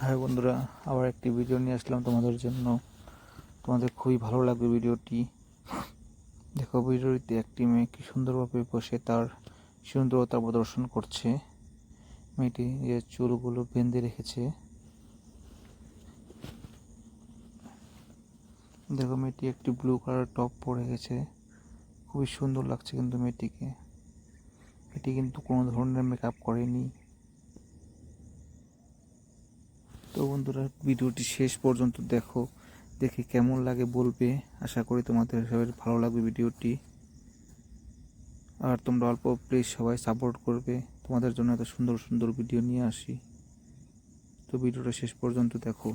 High বন্ধুরা, আবার একটি ভিডিও নিয়ে আসলাম তোমাদের জন্য। তোমাদের খুবই ভালো লাগবে ভিডিওটি। দেখো, ভিডিওটিতে একটি মেয়ে কি সুন্দরভাবে বসে তার সুন্দরতা প্রদর্শন করছে। মেয়েটি যে চুলগুলো বেঁধে রেখেছে, দেখো মেয়েটি একটি ব্লু কালার টপ পরে গেছে। খুবই সুন্দর লাগছে কিন্তু মেয়েটিকে। এটি কিন্তু কোনো ধরনের মেকআপ করেনি। তো বন্ধুরা, ভিডিওটি শেষ পর্যন্ত দেখো, দেখে কেমন লাগে বলবে। আশা করি তোমাদের সবাই ভালো লাগবে ভিডিওটি। আর তোমরা অল্প প্লিজ সবাই সাপোর্ট করবে, তোমাদের জন্য এত সুন্দর সুন্দর ভিডিও নিয়ে আসি। তো ভিডিওটা শেষ পর্যন্ত দেখো।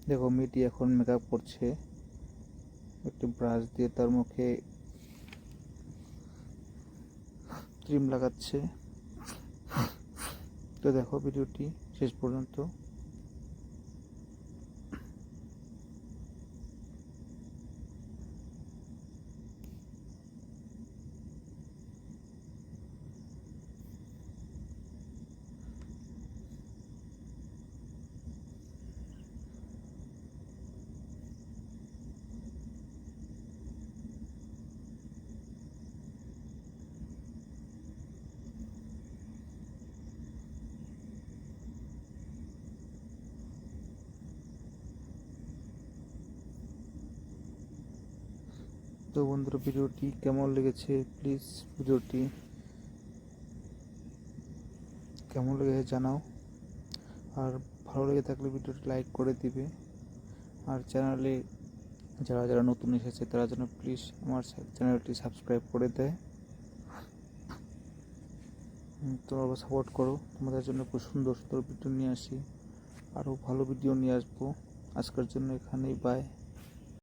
দেখো মেয়েটি এখন মেকআপ করছে, একটি ব্রাশ দিয়ে তার মুখে ক্রিম লাগাচ্ছে। তো দেখো ভিডিওটি শেষ পর্যন্ত। তো বন্ধুরা, ভিডিওটি কেমন লেগেছে প্লিজ ভিডিওটি কেমন লেগেছে জানাও। আর ভালো লেগে থাকলে ভিডিওটি লাইক করে দিবে। আর চ্যানেলে যারা যারা নতুন এসেছে তারা যেন প্লিজ আমার চ্যানেলটি সাবস্ক্রাইব করে দেয়। তোমরা সাপোর্ট করো, তোমাদের জন্য খুব সুন্দর সুন্দর ভিডিও নিয়ে আসি। আরও ভালো ভিডিও নিয়ে আসবো। আজকের জন্য এখানেই বাই।